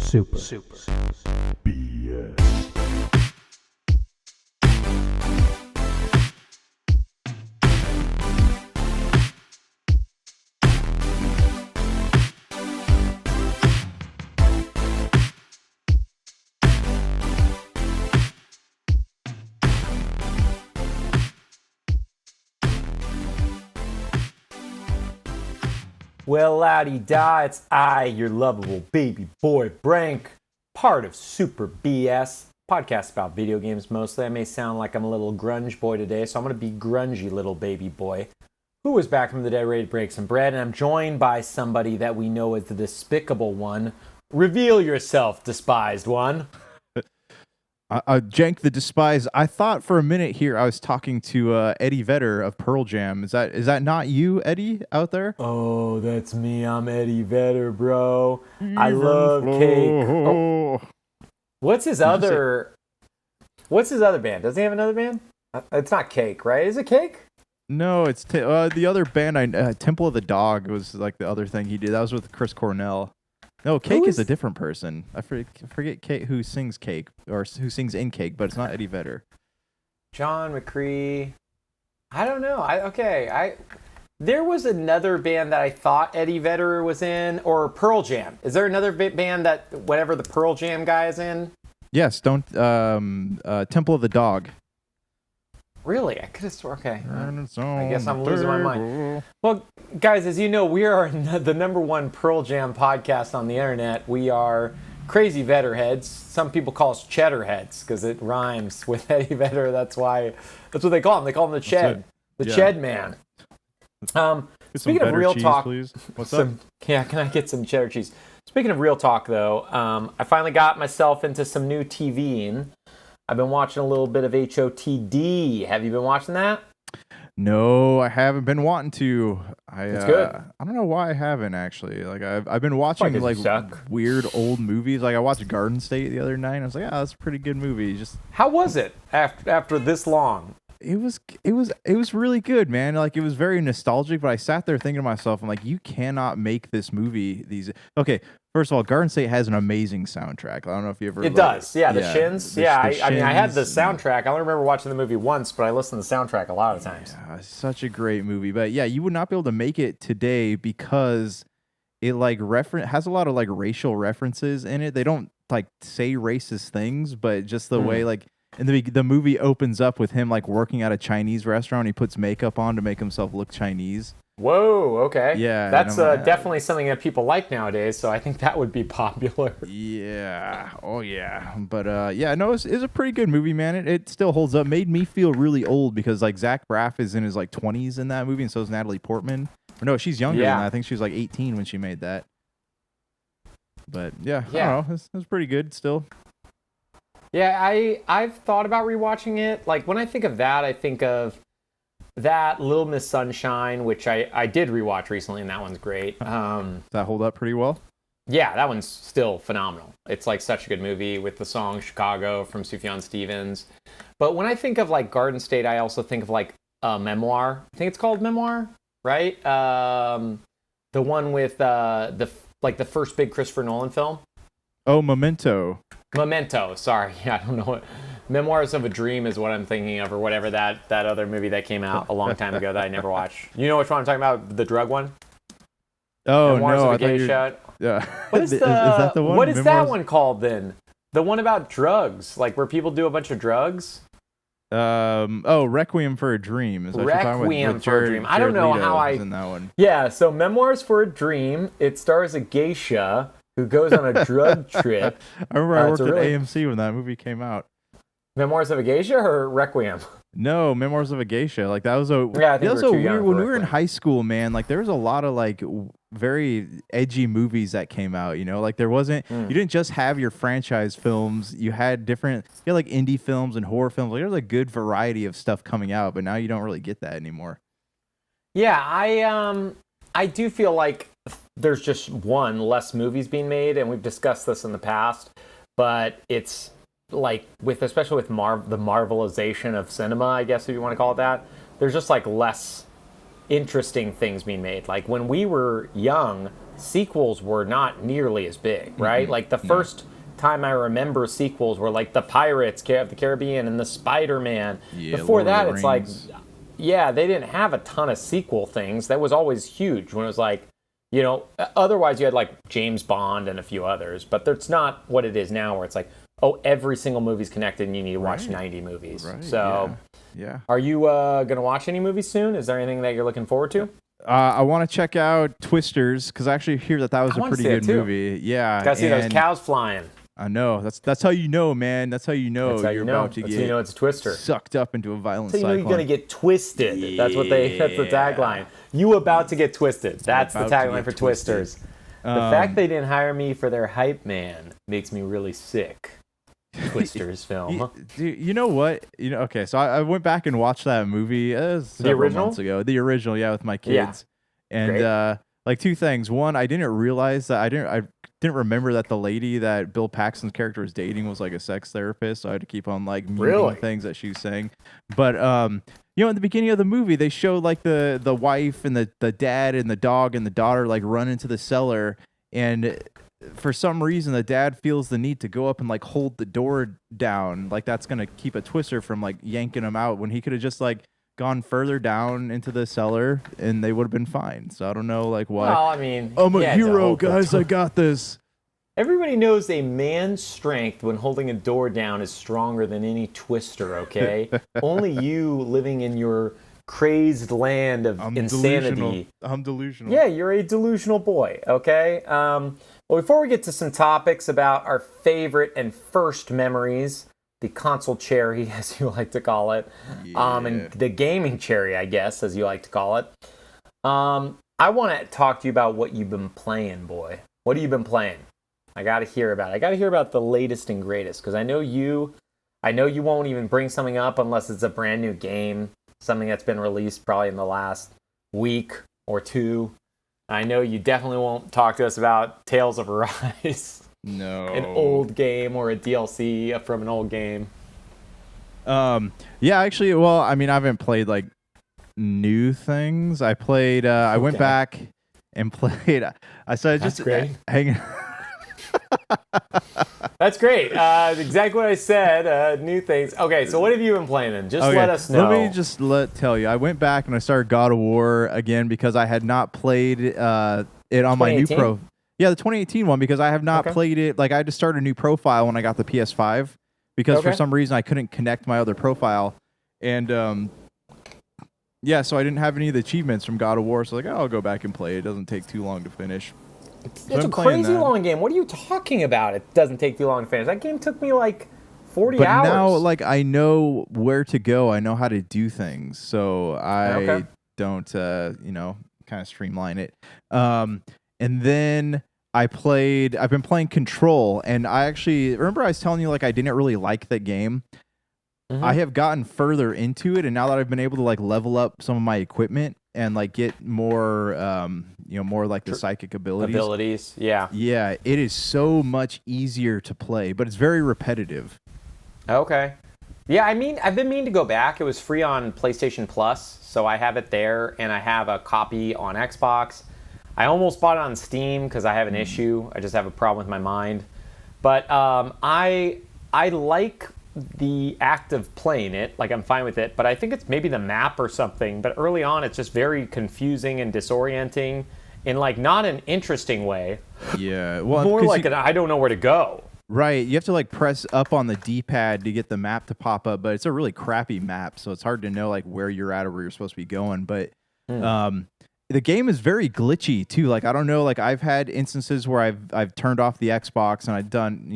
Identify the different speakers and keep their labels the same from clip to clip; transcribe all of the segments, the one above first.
Speaker 1: BS.
Speaker 2: Well, la-di-da, it's I, your lovable baby boy, Brank, part of Super BS, podcast about video games mostly. I may sound like I'm a little grunge boy today, so I'm going to be grungy little baby boy, who is back from the dead ready to break some bread, and I'm joined by somebody that we know as the despicable one. Reveal yourself, despised one.
Speaker 3: Jank the Despised. I thought for a minute here I was talking to Eddie Vedder of Pearl Jam. Is that not you, Eddie, out there?
Speaker 2: Oh, that's me. I'm Eddie Vedder, bro. I love cake. Oh. What's his other band? Does he have another band? It's not Cake, right? Is it Cake?
Speaker 3: No, it's the other band. Temple of the Dog was like the other thing he did. That was with Chris Cornell. No, Cake is a different person. I forget Cake, who sings Cake or who sings in Cake, but it's not Eddie Vedder.
Speaker 2: John McCree. I don't know. There was another band that I thought Eddie Vedder was in, or Pearl Jam. Is there another band that whatever the Pearl Jam guy is in?
Speaker 3: Yes, Temple of the Dog.
Speaker 2: Really? I could have sworn. Okay.
Speaker 3: I
Speaker 2: guess I'm losing my mind. Well, guys, as you know, we are the number one Pearl Jam podcast on the internet. We are crazy Vedder heads. Some people call us cheddar heads because it rhymes with Eddie Vedder. That's what they call him. They call him the Ched, Ched man. Speaking of real
Speaker 3: cheese,
Speaker 2: talk,
Speaker 3: please. What's up?
Speaker 2: Yeah, can I get some cheddar cheese? Speaking of real talk, though, I finally got myself into some new TVing. I've been watching a little bit of HOTD. Have you been watching that?
Speaker 3: No, I haven't been wanting to.
Speaker 2: It's good.
Speaker 3: I don't know why I haven't actually. Like I've been watching weird old movies. Like I watched Garden State the other night. And I was like, that's a pretty good movie.
Speaker 2: How was it after this long?
Speaker 3: It was really good, man. Like it was very nostalgic. But I sat there thinking to myself, I'm like, you cannot make this movie. Okay. First of all, Garden State has an amazing soundtrack. I don't know if you ever...
Speaker 2: It does. Yeah, the Shins. I mean, I had the soundtrack. I only remember watching the movie once, but I listened to the soundtrack a lot of times.
Speaker 3: Yeah, such a great movie. But yeah, you would not be able to make it today because it has a lot of like racial references in it. They don't like say racist things, but just the way like... And the movie opens up with him like working at a Chinese restaurant. He puts makeup on to make himself look Chinese.
Speaker 2: Whoa, okay.
Speaker 3: Yeah.
Speaker 2: That's definitely something that people like nowadays, so I think that would be popular.
Speaker 3: Yeah. Oh, yeah. But, it's a pretty good movie, man. It still holds up. Made me feel really old because, like, Zach Braff is in his, like, 20s in that movie, and so is Natalie Portman. Or, no, she's younger than that. I think she was, like, 18 when she made that. But, I don't know. It was pretty good still.
Speaker 2: Yeah, I've thought about rewatching it. Like, when I think of that, I think of that, Little Miss Sunshine, which I did rewatch recently, and that one's great.
Speaker 3: Does that hold up pretty well? Yeah,
Speaker 2: that one's still phenomenal. It's like such a good movie with the song Chicago from Sufjan Stevens. But when I think of like Garden State, I also think of like a memoir. I think it's called Memoir, right? The one with the first big Christopher Nolan film.
Speaker 3: Oh, Memento.
Speaker 2: Sorry. Yeah, I don't know what. Memoirs of a Dream is what I'm thinking of, or whatever that other movie that came out a long time ago that I never watched. You know which one I'm talking about? The drug one?
Speaker 3: Oh,
Speaker 2: Memoirs
Speaker 3: no.
Speaker 2: of a Geisha.
Speaker 3: Yeah.
Speaker 2: What is
Speaker 3: that the one?
Speaker 2: What is that one called then? The one about drugs, like where people do a bunch of drugs?
Speaker 3: Requiem for a Dream. Is what
Speaker 2: Requiem for a Dream. I don't know how I...
Speaker 3: in that one.
Speaker 2: Yeah, so Memoirs for a Dream. It stars a geisha who goes on a drug trip.
Speaker 3: I remember I worked at AMC when that movie came out.
Speaker 2: Memoirs of a Geisha or Requiem?
Speaker 3: No, Memoirs of a Geisha. Like that was weird when we were in high school, man. Like there was a lot of like very edgy movies that came out. You know, like there wasn't. You didn't just have your franchise films. You had like indie films and horror films. Like there was a good variety of stuff coming out, but now you don't really get that anymore.
Speaker 2: Yeah, I do feel like there's just less movies being made, and we've discussed this in the past, but it's like especially with the marvelization of cinema, I guess if you want to call it that, there's just like less interesting things being made. Like when we were young, sequels were not nearly as big, right? Mm-hmm. Like the first time I remember sequels were like the Pirates of the Caribbean and the Spider-Man. Before that, it's like, yeah, they didn't have a ton of sequel things. That was always huge when it was like, you know, otherwise you had like James Bond and a few others, but that's not what it is now where it's like, oh, every single movie's connected and you need to watch 90 movies. Right. So, yeah. Are you going to watch any movies soon? Is there anything that you're looking forward to?
Speaker 3: I want to check out Twisters because I actually hear that was a pretty good movie. Yeah.
Speaker 2: Got to see those cows flying.
Speaker 3: I know. That's how you know, man. That's how you know you're about to get
Speaker 2: it's a twister.
Speaker 3: Sucked up into a violent cycle.
Speaker 2: That's how you know you're going to get twisted. Yeah. That's the tagline. You about to get twisted. That's the tagline for Twisters. The fact they didn't hire me for their hype man makes me really sick. Twisters film.
Speaker 3: You know what? Okay, so I went back and watched that movie several months ago. The original, with my kids. Yeah. And like two things. One, I didn't realize that I didn't remember that the lady that Bill Paxton's character was dating was like a sex therapist, so I had to keep on like muting things that she was saying. But in the beginning of the movie, they showed like the wife and the dad and the dog and the daughter like run into the cellar, and for some reason the dad feels the need to go up and like hold the door down, like that's gonna keep a twister from like yanking him out, when he could have just like gone further down into the cellar and they would have been fine. So I don't know like why.
Speaker 2: Well, I mean,
Speaker 3: I'm a hero, guys. I got this.
Speaker 2: Everybody knows a man's strength when holding a door down is stronger than any twister, okay? Only you living in your crazed land of insanity.
Speaker 3: I'm delusional.
Speaker 2: Yeah, you're a delusional boy, okay? Well, before we get to some topics about our favorite and first memories, the console cherry, as you like to call it, and the gaming cherry, I guess, as you like to call it, I want to talk to you about what you've been playing, boy. What have you been playing? I got to hear about it. I got to hear about the latest and greatest, because I know you won't even bring something up unless it's a brand new game, something that's been released probably in the last week or two. I know you definitely won't talk to us about Tales of Arise.
Speaker 3: No.
Speaker 2: An old game or a DLC from an old game.
Speaker 3: Yeah, actually, well, I mean, I haven't played like new things. I played I went back and played I started just hanging.
Speaker 2: That's great. Exactly what I said. New things. Okay, so what have you been playing then? Just let us know.
Speaker 3: Let me just tell you. I went back and I started God of War again because I had not played it on my new pro. Yeah, the 2018 one, because I have not played it. Like, I had to start a new profile when I got the PS5 because for some reason I couldn't connect my other profile. And, so I didn't have any of the achievements from God of War. So, I'll go back and play it. It doesn't take too long to finish.
Speaker 2: It's a crazy long game. What are you talking about? It doesn't take too long to finish. That game took me like 40 hours.
Speaker 3: But now, I know where to go. I know how to do things. So I don't, kind of streamline it. And then I've been playing Control, and I actually remember I was telling you I didn't really like that game. Mm-hmm. I have gotten further into it, and now that I've been able to level up some of my equipment and get more more like the psychic abilities. Yeah, it is so much easier to play, but it's very repetitive.
Speaker 2: Okay. Yeah, I mean, I've been meaning to go back. It was free on PlayStation Plus, so I have it there, and I have a copy on Xbox. I almost bought it on Steam because I have an issue. I just have a problem with my mind. But I like the act of playing it. I'm fine with it. But I think it's maybe the map or something. But early on, it's just very confusing and disorienting in not an interesting way.
Speaker 3: Yeah. Well,
Speaker 2: more like I don't know where to go.
Speaker 3: Right. You have to press up on the D-pad to get the map to pop up. But it's a really crappy map. So it's hard to know where you're at or where you're supposed to be going. But the game is very glitchy too. I don't know. I've had instances where I've turned off the Xbox and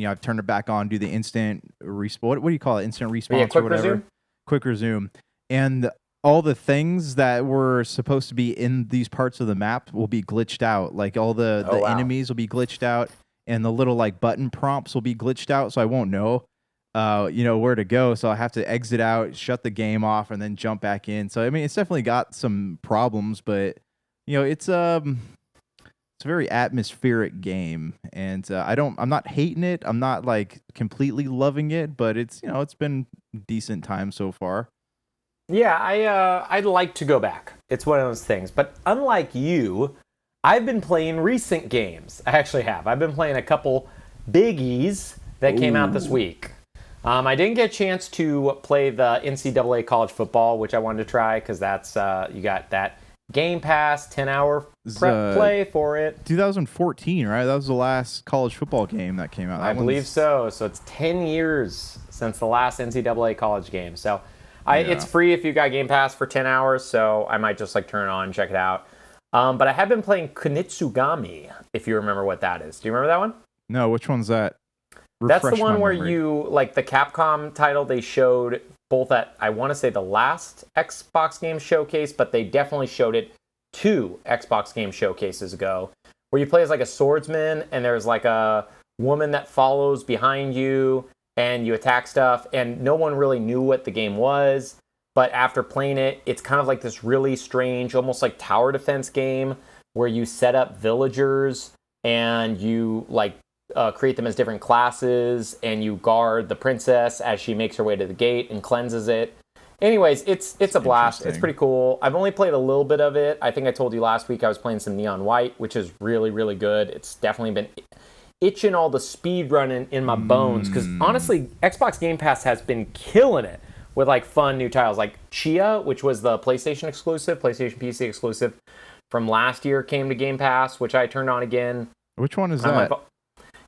Speaker 3: I've turned it back on, do the instant respawn. What do you call it? Instant response or whatever.
Speaker 2: Resume?
Speaker 3: Quick resume. And all the things that were supposed to be in these parts of the map will be glitched out. All the enemies will be glitched out, and the little button prompts will be glitched out. So I won't know, where to go. So I have to exit out, shut the game off, and then jump back in. So I mean, it's definitely got some problems, but it's a very atmospheric game, and I'm not hating it. I'm not completely loving it, but it's been decent time so far.
Speaker 2: Yeah, I'd like to go back. It's one of those things. But unlike you, I've been playing recent games. I actually have. I've been playing a couple biggies that came out this week. I didn't get a chance to play the NCAA college football, which I wanted to try because that's you got that Game Pass 10-hour prep play for it.
Speaker 3: 2014, right? That was the last college football game that came out.
Speaker 2: I believe so. So it's 10 years since the last NCAA college game. So it's free if you got Game Pass for 10 hours. So I might just like turn it on and check it out. But I have been playing Kunitsugami, if you remember what that is. Do you remember that one?
Speaker 3: No, which one's that?
Speaker 2: That's the one where you, like the Capcom title they showed both at, I want to say the last Xbox Game Showcase, but they definitely showed it 2 Xbox Game Showcases ago, where you play as like a swordsman and there's like a woman that follows behind you and you attack stuff, and no one really knew what the game was. But after playing it, it's kind of like this really strange, almost like tower defense game where you set up villagers and you like create them as different classes, and you guard the princess as she makes her way to the gate and cleanses it. Anyways, it's a blast. It's pretty cool. I've only played a little bit of it. I think I told you last week I was playing some Neon White, which is really, really good. It's definitely been itching all the speed running in my bones, because honestly, Xbox Game Pass has been killing it with like fun new titles, like Chia, which was the PlayStation exclusive, PlayStation PC exclusive from last year, came to Game Pass, which I turned on again.
Speaker 3: Which one is that?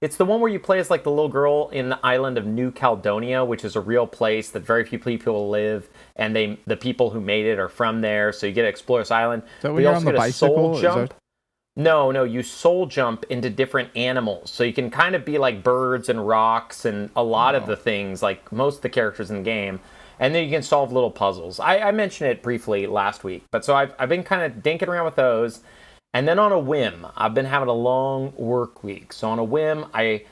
Speaker 2: It's the one where you play as like the little girl in the island of New Caledonia, which is a real place that very few people live, and the people who made it are from there. So you get to explore this island.
Speaker 3: So when you're on the bicycle,
Speaker 2: soul jump. No, you soul jump into different animals. So you can kind of be like birds and rocks and a lot of the things, like most of the characters in the game. And then you can solve little puzzles. I mentioned it briefly last week, but so I've been kind of dinking around with those. And then on a whim, I've been having a long work week. So on a whim, I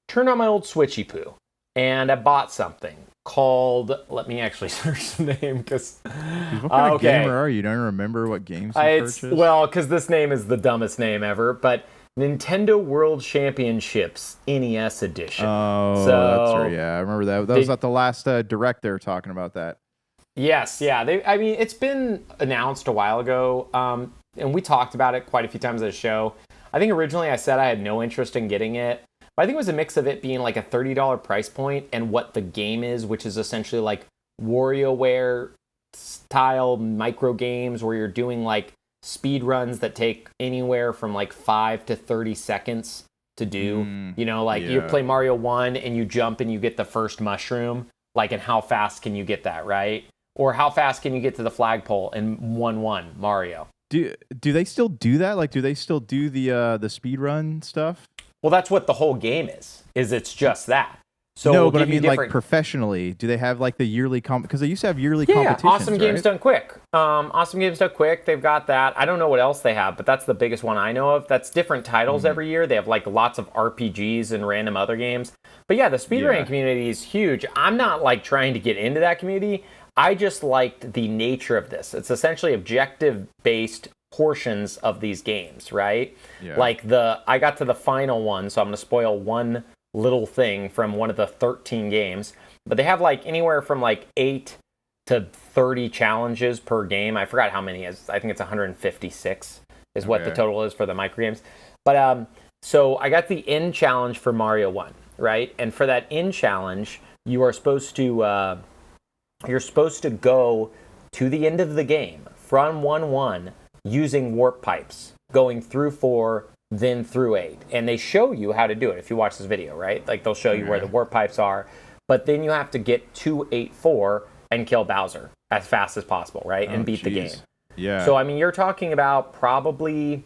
Speaker 2: turned on my old Switchy Poo and I bought something called, let me actually search the name because...
Speaker 3: What kind of gamer are you? Don't remember what games you purchased?
Speaker 2: Well, because this name is the dumbest name ever, but Nintendo World Championships NES Edition.
Speaker 3: Oh, that's right. Yeah, I remember that. That was at the last Direct they were talking about that.
Speaker 2: Yes, yeah. It's been announced a while ago. And we talked about it quite a few times at the show. I think originally I said I had no interest in getting it. But I think it was a mix of it being like a $30 price point and what the game is, which is essentially like WarioWare style micro games where you're doing like speed runs that take anywhere from like 5 to 30 seconds to do. You play Mario 1 and you jump and you get the first mushroom. Like, and how fast can you get that, right? Or how fast can you get to the flagpole in 1-1 Mario?
Speaker 3: Do they still do that? Like, do they still do the speed run stuff?
Speaker 2: Well, that's what the whole game is. It's just that. So
Speaker 3: no, but I mean, like professionally, do they have like the yearly because they used to have yearly competitions?
Speaker 2: Yeah, Awesome Games Done Quick. Awesome Games Done Quick. They've got that. I don't know what else they have, but that's the biggest one I know of. That's different titles every year. They have like lots of RPGs and random other games. But yeah, the speedrunning community is huge. I'm not like trying to get into that community. I just liked the nature of this. It's essentially objective-based portions of these games, right? Yeah. Like I got to the final one, so I'm going to spoil one little thing from one of the 13 games. But they have like anywhere from like 8 to 30 challenges per game. I forgot how many is. I think it's 156 is what the total is for the micro games. But so I got the end challenge for Mario 1, right? And for that end challenge, you are supposed to... you're supposed to go to the end of the game from 1-1 using warp pipes, going through 4, then through 8. And they show you how to do it if you watch this video, right? Like they'll show you where the warp pipes are. But then you have to get to 8-4 and kill Bowser as fast as possible, right? And beat the game.
Speaker 3: Yeah.
Speaker 2: So, I mean, you're talking about probably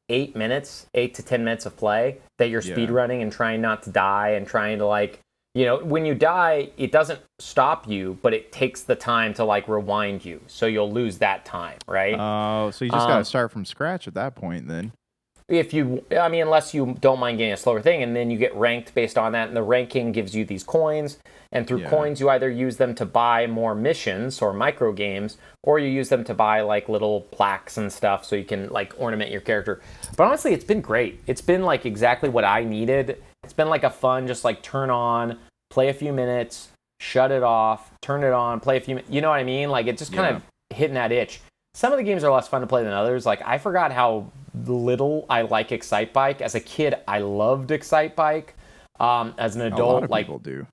Speaker 2: 8 to 10 minutes of play that you're speedrunning and trying not to die and trying to like... when you die, it doesn't stop you, but it takes the time to like rewind you. So you'll lose that time, right?
Speaker 3: Oh, so you just got to start from scratch at that point then.
Speaker 2: Unless you don't mind getting a slower thing, and then you get ranked based on that, and the ranking gives you these coins, and through coins you either use them to buy more missions or micro games, or you use them to buy like little plaques and stuff so you can like ornament your character. But honestly, it's been great. It's been like exactly what I needed. It's been like a fun, just like turn on, play a few minutes, shut it off, turn it on, play a few minutes. You know what I mean? Like it just kind of hitting that itch. some of the games are less fun to play than others. Like, I forgot how little I like Excite Bike. As a kid, I loved Excite Bike. As an adult,
Speaker 3: a lot of people do.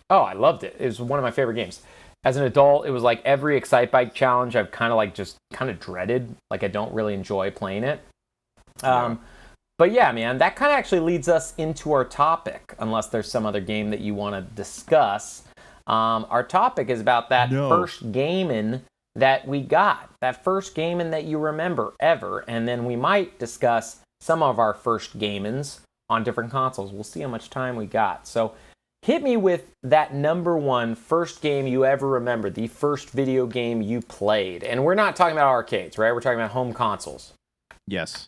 Speaker 2: Oh, I loved it. It was one of my favorite games. As an adult, it was like every Excite Bike challenge I've kind of dreaded. Like, I don't really enjoy playing it. But yeah, man, that kind of actually leads us into our topic, unless there's some other game that you want to discuss. Our topic is about that first gaming that we got, that first gaming that you remember ever, and then we might discuss some of our first gamings on different consoles. We'll see how much time we got. So hit me with that number one first game you ever remember, the first video game you played. And we're not talking about arcades, right? We're talking about home consoles.
Speaker 3: Yes.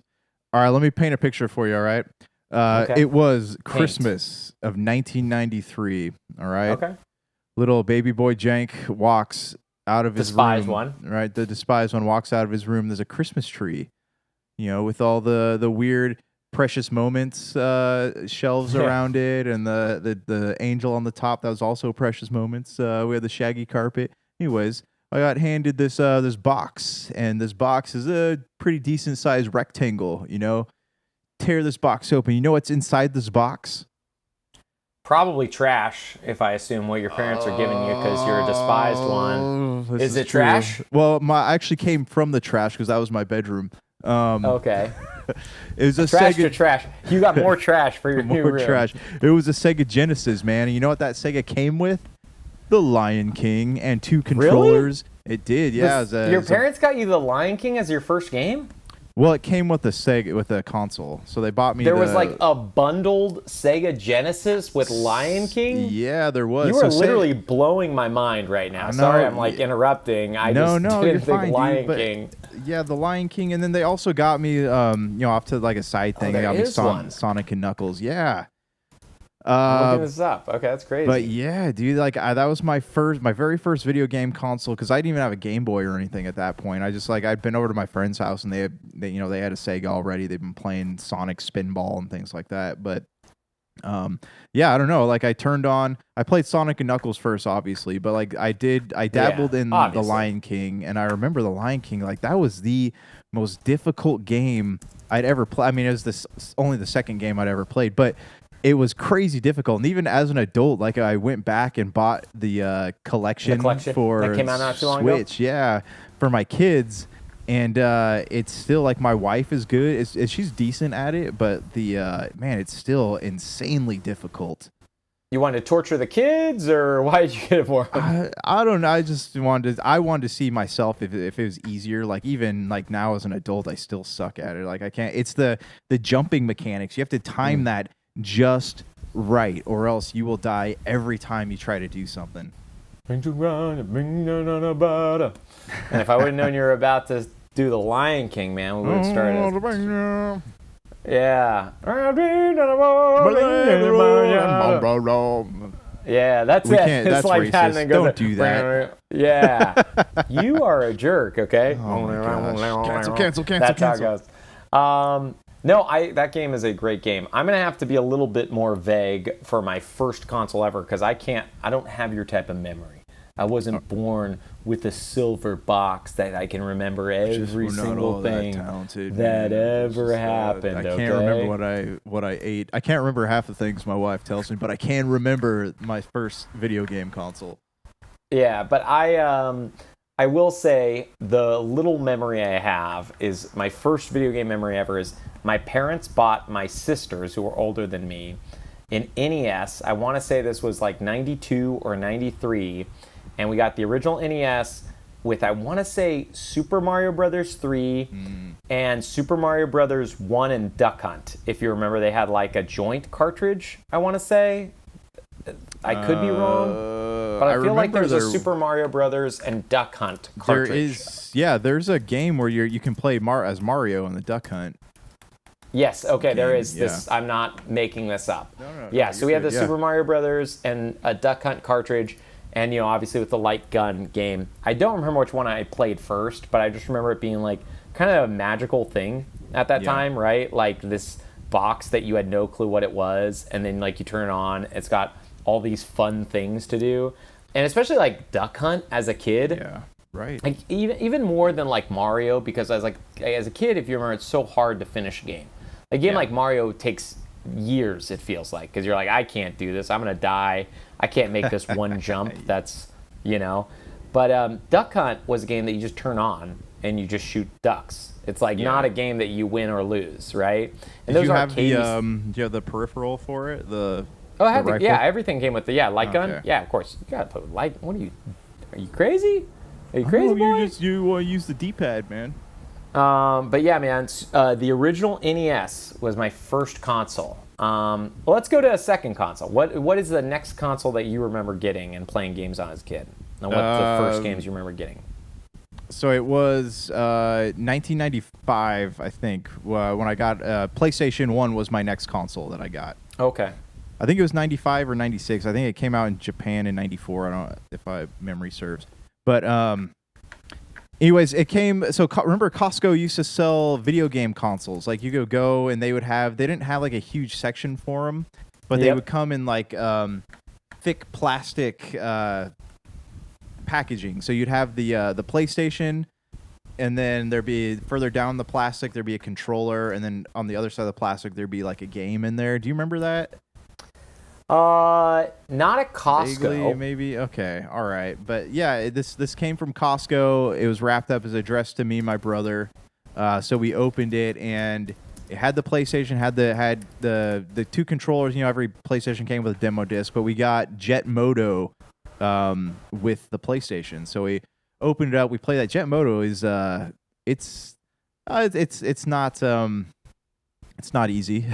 Speaker 3: All right, let me paint a picture for you, all right? Okay. It was Christmas of 1993, all right?
Speaker 2: Okay.
Speaker 3: Little baby boy Jank walks out of his room. Despised one. Right, the despised one walks out of his room. There's a Christmas tree, with all the weird precious moments shelves around it, and the angel on the top. That was also precious moments. We had the shaggy carpet. Anyways, I got handed this box, and this box is a pretty decent sized rectangle. Tear this box open. You know what's inside this box?
Speaker 2: Probably trash, if I assume what your parents are giving you because you're a despised one. Is it true. Trash?
Speaker 3: Well, I actually came from the trash because that was my bedroom.
Speaker 2: Okay.
Speaker 3: It was a
Speaker 2: trash
Speaker 3: Sega...
Speaker 2: to trash. You got more trash for your new room. More trash.
Speaker 3: It was a Sega Genesis, man. And you know what that Sega came with? The Lion King and 2 controllers. Really? It did, yeah.
Speaker 2: Your parents got you the Lion King as your first game?
Speaker 3: Well, it came with the Sega, with a console, so they bought me.
Speaker 2: There was like a bundled Sega Genesis with Lion King.
Speaker 3: Yeah, there was.
Speaker 2: You are literally blowing my mind right now. Sorry, I'm like interrupting. I didn't think Lion King.
Speaker 3: Yeah, the Lion King, and then they also got me, off to like a side thing. They got me Sonic and Knuckles. Yeah.
Speaker 2: I'm looking this up. Okay, that's crazy.
Speaker 3: But yeah, dude, that was my very first video game console because I didn't even have a Game Boy or anything at that point. I'd been over to my friend's house and they had a Sega already. They've been playing Sonic Spinball and things like that. But yeah, I don't know. Like I played Sonic and Knuckles first, obviously, but like I dabbled in the Lion King, and I remember the Lion King. Like that was the most difficult game I'd ever played. I mean, it was only the second game I'd ever played, but it was crazy difficult. And even as an adult, like I went back and bought the collection for
Speaker 2: that came out not too long
Speaker 3: Switch,
Speaker 2: ago?
Speaker 3: For my kids. And it's still like my wife is good. She's decent at it, but it's still insanely difficult.
Speaker 2: You wanted to torture the kids, or why did you get it for them?
Speaker 3: I don't know. I wanted to see myself if it was easier. Like even like now as an adult, I still suck at it. Like I can't. It's the jumping mechanics. You have to time that just right, or else you will die every time you try to do something.
Speaker 2: And if I would have known you were about to do the Lion King, man, we would have started. Yeah. Yeah, that's it.
Speaker 3: It's that's like racist. That, and it goes, don't do that.
Speaker 2: Yeah. You are a jerk, okay?
Speaker 3: Oh my gosh. Cancel.
Speaker 2: That's how it goes. No, that game is a great game. I'm going to have to be a little bit more vague for my first console ever because I don't have your type of memory. I wasn't born with a silver box that I can remember every single thing that ever happened.
Speaker 3: I can't remember what I ate. I can't remember half the things my wife tells me, but I can remember my first video game console.
Speaker 2: Yeah, but I will say the little memory I have is my first video game memory ever is my parents bought my sisters, who were older than me, an NES. I want to say this was like 92 or 93. And we got the original NES with, I want to say, Super Mario Brothers 3 and Super Mario Brothers 1 and Duck Hunt. If you remember, they had like a joint cartridge, I want to say. I could be wrong, but I feel like there's a Super Mario Brothers and Duck Hunt cartridge.
Speaker 3: There's a game where you can play as Mario in the Duck Hunt.
Speaker 2: Yes, okay, there is this. I'm not making this up. No, so we had the Super Mario Brothers and a Duck Hunt cartridge, and obviously with the light gun game. I don't remember which one I played first, but I just remember it being like kind of a magical thing at that time, right? Like this box that you had no clue what it was, and then like you turn it on, it's got all these fun things to do. And especially like Duck Hunt as a kid,
Speaker 3: Right.
Speaker 2: Like even more than like Mario, because as a kid, if you remember, it's so hard to finish a game. A game like Mario takes years, it feels like, because you're like, I can't do this. I'm gonna die. I can't make this one jump. That's But Duck Hunt was a game that you just turn on and you just shoot ducks. It's like not a game that you win or lose, right? And
Speaker 3: Did you have do you have the peripheral for it?
Speaker 2: I had everything came with the light gun. Yeah, of course. You gotta put light. What are you crazy? Are you crazy, boy?
Speaker 3: You use the D-pad, man.
Speaker 2: But yeah, man, the original NES was my first console. Well, let's go to a second console. What is the next console that you remember getting and playing games on as a kid? And what the first games you remember getting?
Speaker 3: So it was 1995, I think, when I got PlayStation 1 was my next console that I got.
Speaker 2: Okay.
Speaker 3: I think it was 95 or 96. I think it came out in Japan in 94. I don't know if my memory serves. But anyways, it came. So remember, Costco used to sell video game consoles. Like you could go and they didn't have like a huge section for them, but they would come in like thick plastic packaging. So you'd have the PlayStation, and then there'd be further down the plastic there'd be a controller, and then on the other side of the plastic there'd be like a game in there. Do you remember that?
Speaker 2: Not at Costco.
Speaker 3: Vaguely, maybe. Okay, all right, but yeah, this came from Costco. It was wrapped up as addressed to me and my brother. So we opened it, and it had the PlayStation, had the two controllers. You know, every PlayStation came with a demo disc, but we got Jet Moto with the PlayStation. So we opened it up. We played that. Jet Moto is it's not easy.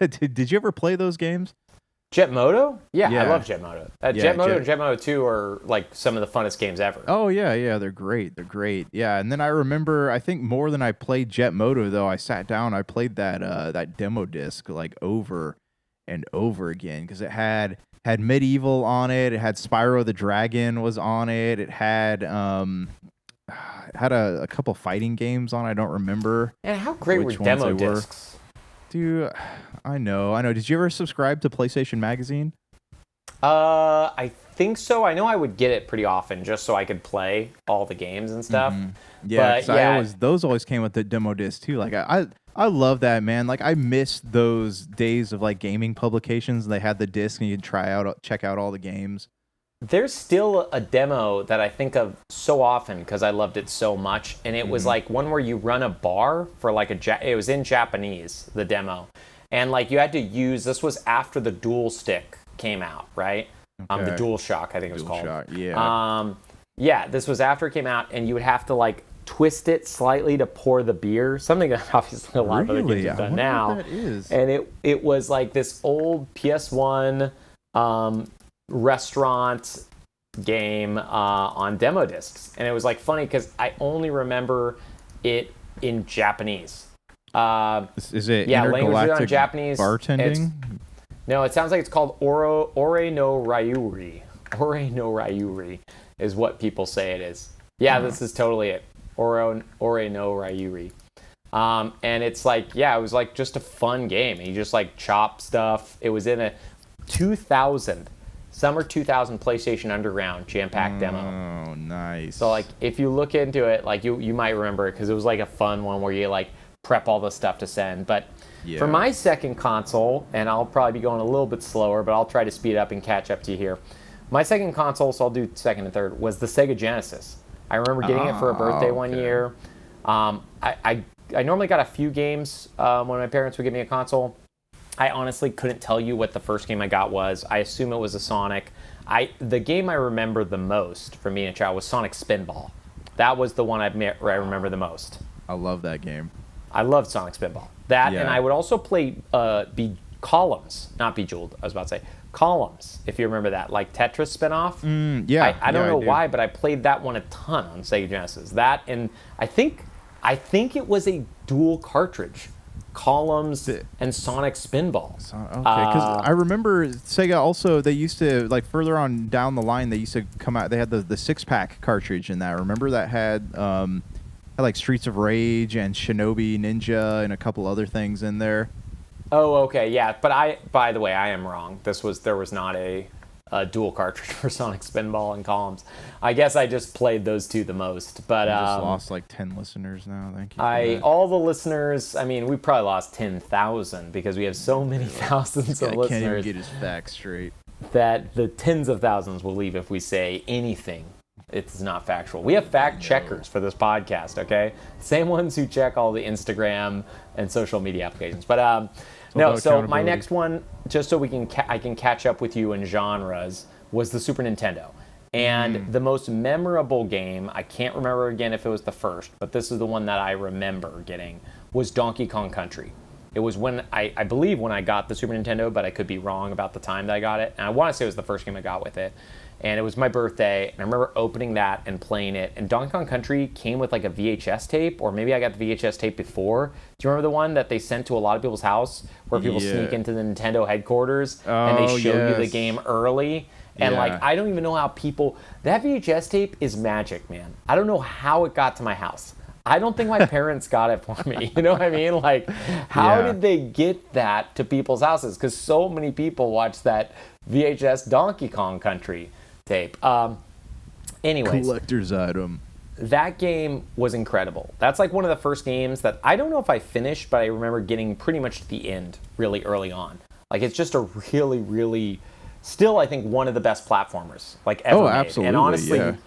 Speaker 3: Did you ever play those games?
Speaker 2: Jet Moto? Yeah, I love Jet Moto. Jet Moto and Jet Moto 2 are like some of the funnest games ever.
Speaker 3: Oh, yeah, they're great. Yeah, and then I remember, I think more than I played Jet Moto, though, I sat down, I played that demo disc like over and over again, because it had Medieval on it, it had Spyro the Dragon was on it, it had a couple fighting games on it, I don't remember.
Speaker 2: And how great were demo discs?
Speaker 3: Dude, I know. Did you ever subscribe to PlayStation Magazine?
Speaker 2: I think so. I know I would get it pretty often just so I could play all the games and stuff.
Speaker 3: Mm-hmm. Yeah, but, those always came with the demo disc too. Like I love that, man. Like I miss those days of like gaming publications. And they had the disc and you could check out all the games.
Speaker 2: There's still a demo that I think of so often because I loved it so much, and it was like one where you run a bar for like it was in Japanese, the demo, and like you had to use, this was after the Dual Stick came out, right?
Speaker 3: Okay.
Speaker 2: The Dual Shock, I think it was called.
Speaker 3: Shock, yeah.
Speaker 2: Yeah, this was after it came out, and you would have to like twist it slightly to pour the beer, something that obviously a lot of other games have done now.
Speaker 3: What that is.
Speaker 2: And it was like this old PS1 restaurant game on demo discs, and it was like funny because I only remember it in Japanese.
Speaker 3: Is it
Speaker 2: language on Japanese
Speaker 3: bartending?
Speaker 2: No, it sounds like it's called Ore no Ryuri. Ore no Ryuri is what people say it is. Yeah, This is totally it. Ore no Ryuri. And it's like, it was like just a fun game. You just like chop stuff. It was in a Summer 2000 PlayStation Underground jam-packed demo.
Speaker 3: Oh, nice.
Speaker 2: So, like, if you look into it, like, you might remember it because it was, like, a fun one where you, like, prep all the stuff to send. But for my second console, and I'll probably be going a little bit slower, but I'll try to speed up and catch up to you here. My second console, so I'll do second and third, was the Sega Genesis. I remember getting it for a birthday one year. I normally got a few games when my parents would give me a console. I honestly couldn't tell you what the first game I got was. I assume it was a Sonic. The game I remember the most from being a child was Sonic Spinball. That was the one I remember the most.
Speaker 3: I love that game.
Speaker 2: I loved Sonic Spinball. And I would also play Columns, not Bejeweled, I was about to say. Columns, if you remember that, like Tetris spinoff. I don't know why, but I played that one a ton on Sega Genesis. That, and I think it was a dual cartridge. Columns and Sonic Spinball.
Speaker 3: Okay, because I remember Sega also, they used to, like further on down the line, they used to come out, they had the 6-pack cartridge in that. Remember that had like Streets of Rage and Shinobi Ninja and a couple other things in there.
Speaker 2: Oh, okay, yeah. But by the way, I am wrong. There was not a dual cartridge for Sonic Spinball and Columns. I guess I just played those two the most. But
Speaker 3: you just lost like 10 listeners now. Thank you.
Speaker 2: All the listeners. I mean, we probably lost 10,000 because we have so many thousands of listeners.
Speaker 3: Can't even get his facts straight.
Speaker 2: That the tens of thousands will leave if we say anything. It's not factual. We have fact checkers for this podcast. Okay, same ones who check all the Instagram and social media applications. But no. So my next one, just so I can catch up with you in genres, was the Super Nintendo. And the most memorable game, I can't remember again if it was the first, but this is the one that I remember getting, was Donkey Kong Country. It was when I believe when I got the Super Nintendo, but I could be wrong about the time that I got it. And I want to say it was the first game I got with it. And it was my birthday, and I remember opening that and playing it. And Donkey Kong Country came with like a VHS tape, or maybe I got the VHS tape before. Do you remember the one that they sent to a lot of people's house where people sneak into the Nintendo headquarters and they show you the game early? And like, I don't even know how that VHS tape is magic, man. I don't know how it got to my house. I don't think my parents got it for me. You know what I mean? Like, how did they get that to people's houses? Because so many people watch that VHS Donkey Kong Country tape. Anyways.
Speaker 3: Collector's item.
Speaker 2: That game was incredible. That's like one of the first games that I don't know if I finished, but I remember getting pretty much to the end really early on. Like, it's just a really, really, still, I think, one of the best platformers like ever made.
Speaker 3: Absolutely.
Speaker 2: And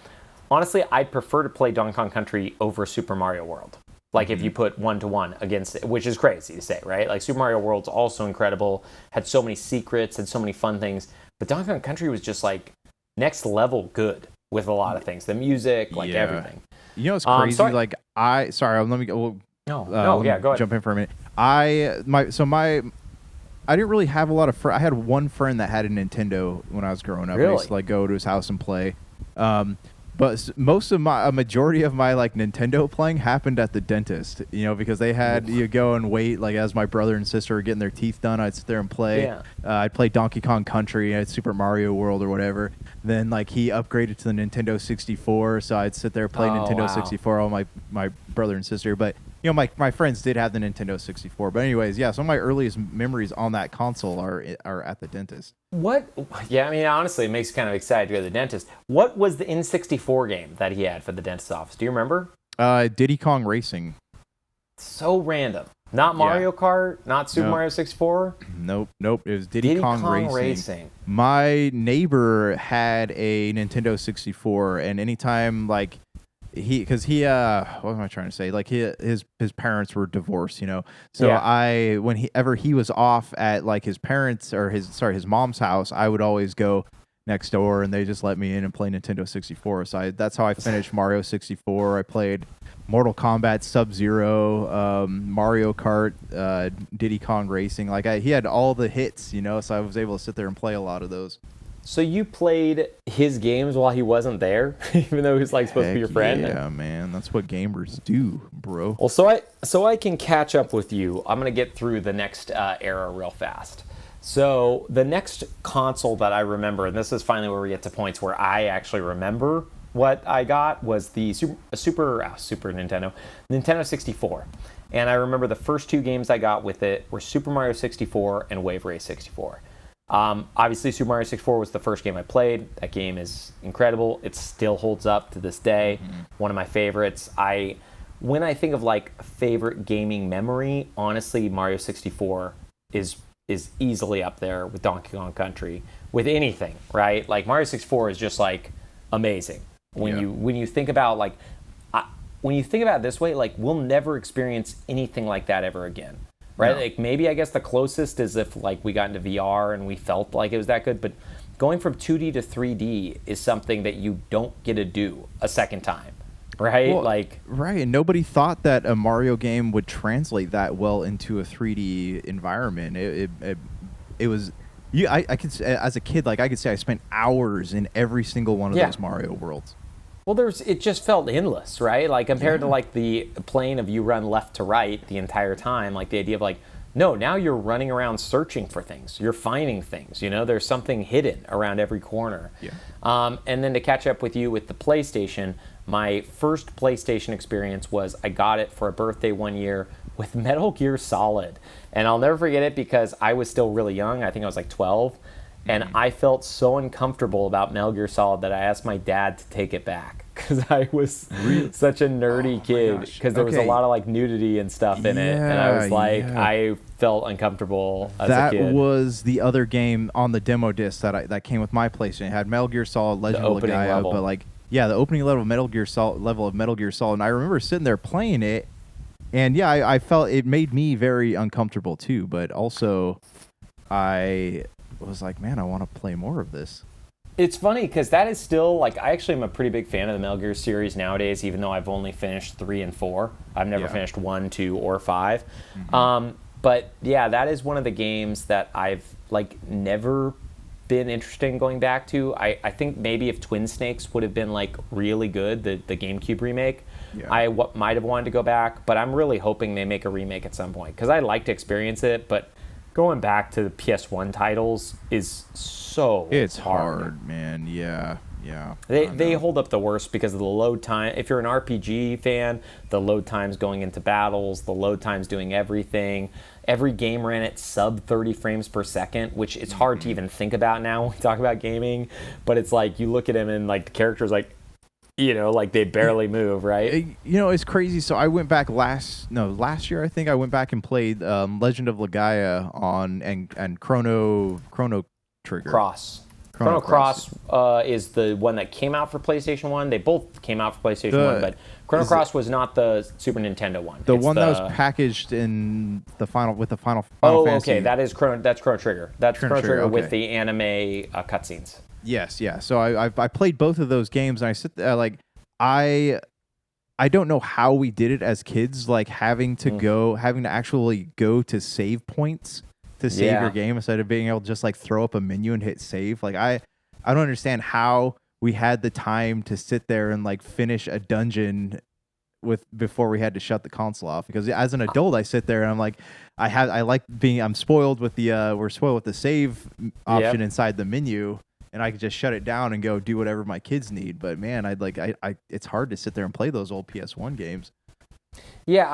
Speaker 2: honestly, I'd prefer to play Donkey Kong Country over Super Mario World. Like if you put 1-to-1 against it, which is crazy to say, right? Like Super Mario World's also incredible, had so many secrets, had so many fun things. But Donkey Kong Country was just like next level good with a lot of things. The music, like everything.
Speaker 3: You know what's crazy? Let me go.
Speaker 2: Go ahead.
Speaker 3: Jump in for a minute. I didn't really have a lot of friends. I had one friend that had a Nintendo when I was growing up.
Speaker 2: Really?
Speaker 3: I used to like go to his house and play. But a majority of my like Nintendo playing happened at the dentist, you know, because they had you go and wait. Like as my brother and sister were getting their teeth done, I'd sit there and play.
Speaker 2: Yeah.
Speaker 3: I'd play Donkey Kong Country, Super Mario World or whatever. Then like he upgraded to the Nintendo 64, so I'd sit there play Nintendo 64 all my brother and sister. But you know, my friends did have the Nintendo 64. But anyways, some of my earliest memories on that console are at the dentist.
Speaker 2: What? Yeah, I mean, honestly, it makes you kind of excited to go to the dentist. What was the N64 game that he had for the dentist's office? Do you remember?
Speaker 3: Diddy Kong Racing.
Speaker 2: So random. Not Mario Kart, not Super Mario 64?
Speaker 3: Nope. It was Diddy Kong Racing. My neighbor had a Nintendo 64, and anytime, like, what am I trying to say? Like his parents were divorced, you know. So whenever he was off at like his parents or his mom's house, I would always go next door and they just let me in and play Nintendo 64. So that's how I finished Mario 64. I played Mortal Kombat, Sub-Zero, Mario Kart, Diddy Kong Racing. Like he had all the hits, you know, so I was able to sit there and play a lot of those.
Speaker 2: So you played his games while he wasn't there, even though he was like supposed to be your friend?
Speaker 3: Yeah, man. That's what gamers do, bro.
Speaker 2: Well, so I can catch up with you. I'm going to get through the next era real fast. So the next console that I remember, and this is finally where we get to points where I actually remember what I got, was the Super Nintendo 64. And I remember the first two games I got with it were Super Mario 64 and Wave Race 64. Obviously, Super Mario 64 was the first game I played. That game is incredible. It still holds up to this day. One of my favorites. When I think of like favorite gaming memory, honestly, Mario 64 is easily up there with Donkey Kong Country with anything, right? Like Mario 64 is just like amazing. When you think about like when you think about it this way, like we'll never experience anything like that ever again. Right? No. Like maybe I guess the closest is if like we got into VR and we felt like it was that good, but going from 2D to 3D is something that you don't get to do a second time. Right?
Speaker 3: Well, right, and nobody thought that a Mario game would translate that well into a 3D environment. It was I could, as a kid, like I could say I spent hours in every single one of those Mario worlds.
Speaker 2: Well, it just felt endless, right? Like compared to like the plane of you run left to right the entire time, like the idea of like, no, now you're running around searching for things. You're finding things, you know, there's something hidden around every corner. Yeah. And then to catch up with you with the PlayStation, my first PlayStation experience was I got it for a birthday one year with Metal Gear Solid. And I'll never forget it because I was still really young. I think I was like 12. And I felt so uncomfortable about Metal Gear Solid that I asked my dad to take it back because I was such a nerdy kid because there was a lot of like nudity and stuff in it. And I was like, I felt uncomfortable as a kid.
Speaker 3: That was the other game on the demo disc that came with my PlayStation. It had Metal Gear Solid, Legend of Legaia, but like, yeah, the opening level of Metal Gear Solid, and I remember sitting there playing it, and yeah, I felt it made me very uncomfortable too. But also, I was like, man, I want to play more of this.
Speaker 2: It's funny because that is still like, I actually am a pretty big fan of the Metal Gear series nowadays, even though I've only finished 3 and 4. I've never finished 1, 2, or 5. But yeah, that is one of the games that I've like never been interested in going back to. I think maybe if Twin Snakes would have been like really good, the GameCube remake, I might have wanted to go back. But I'm really hoping they make a remake at some point because I'd like to experience it. But going back to the PS1 titles is so
Speaker 3: hard, man. Yeah.
Speaker 2: They hold up the worst because of the load time. If you're an RPG fan, the load times going into battles, the load times doing everything. Every game ran at sub 30 frames per second, which it's hard to even think about now when we talk about gaming. But it's like you look at him and like the characters like, like they barely move, right?
Speaker 3: It's crazy. So I went back last year, I think I went back and played Legend of Legaia on and Chrono Trigger.
Speaker 2: Chrono Cross is the one that came out for PlayStation 1. They both came out for PlayStation 1, but Chrono Cross was not the Super Nintendo one.
Speaker 3: That was packaged in the final Final Fantasy.
Speaker 2: Okay, that's Chrono Trigger. That's Chrono Trigger with the anime cutscenes.
Speaker 3: Yes, yeah. So I played both of those games, and I sit there like I don't know how we did it as kids, like having to actually go to save points to save your game instead of being able to just like throw up a menu and hit save. Like I don't understand how we had the time to sit there and like finish a dungeon before we had to shut the console off. Because as an adult, I sit there and I'm like, I'm spoiled with we're spoiled with the save option inside the menu, and I could just shut it down and go do whatever my kids need. But man, it's hard to sit there and play those old PS1 games.
Speaker 2: Yeah,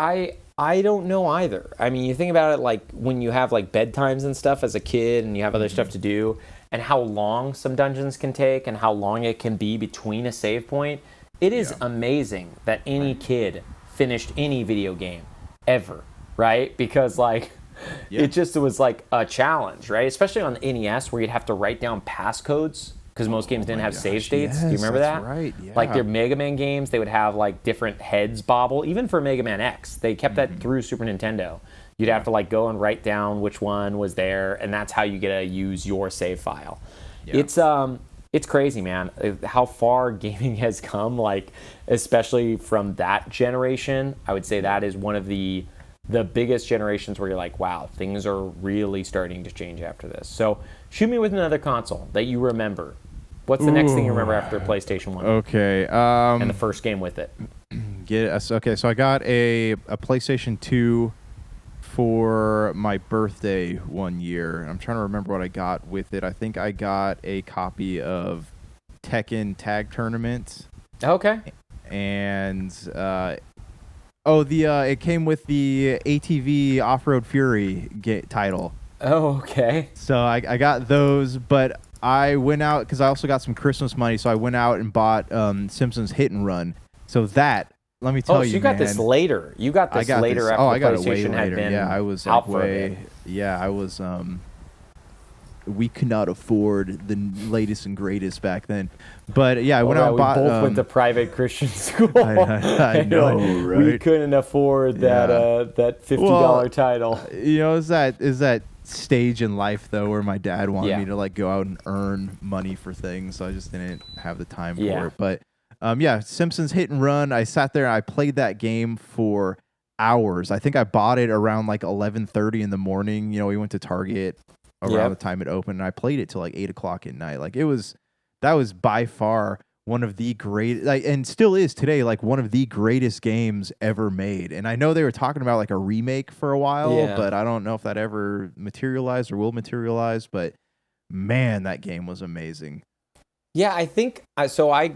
Speaker 2: I don't know either. I mean, you think about it like when you have like bedtimes and stuff as a kid and you have other stuff to do and how long some dungeons can take and how long it can be between a save point. It is amazing that any kid finished any video game ever, right? Because like it was like a challenge, right? Especially on the NES where you'd have to write down passcodes because most games didn't have save states.
Speaker 3: Yes,
Speaker 2: do you remember that?
Speaker 3: Right, yeah.
Speaker 2: Like their Mega Man games, they would have like different heads bobble. Even for Mega Man X, they kept that through Super Nintendo. You'd have to like go and write down which one was there, and that's how you get to use your save file. Yeah. It's crazy, man, how far gaming has come, like especially from that generation. I would say that is one of the biggest generations where you're like, wow, things are really starting to change after this. So shoot me with another console that you remember. What's the next thing you remember after PlayStation 1?
Speaker 3: Okay.
Speaker 2: And the first game with it.
Speaker 3: Okay, so I got a PlayStation 2 for my birthday one year. I'm trying to remember what I got with it. I think I got a copy of Tekken Tag Tournament.
Speaker 2: Okay.
Speaker 3: And it came with the ATV Off-Road Fury title.
Speaker 2: Oh, okay.
Speaker 3: So I got those, but I went out because I also got some Christmas money, so I went out and bought Simpsons Hit and Run. So that, let me tell you,
Speaker 2: so you got this later. You got this later after
Speaker 3: I got
Speaker 2: PlayStation
Speaker 3: it way
Speaker 2: had
Speaker 3: later.
Speaker 2: been
Speaker 3: I was
Speaker 2: out
Speaker 3: like
Speaker 2: for a bit.
Speaker 3: I was we could not afford the latest and greatest back then. But yeah, I went out and bought.
Speaker 2: We both went to private Christian school.
Speaker 3: I know, right?
Speaker 2: We couldn't afford that $50 title.
Speaker 3: Is that stage in life though where my dad wanted me to like go out and earn money for things, so I just didn't have the time for it. But Simpsons Hit and Run, I sat there and I played that game for hours. I think I bought it around like 11:30 in the morning. We went to Target around the time it opened, and I played it till like 8 o'clock at night. Like that was by far one of the great, and still is today, like one of the greatest games ever made. And I know they were talking about like a remake for a while, but I don't know if that ever materialized or will materialize. But man, that game was amazing.
Speaker 2: Yeah, I think so. I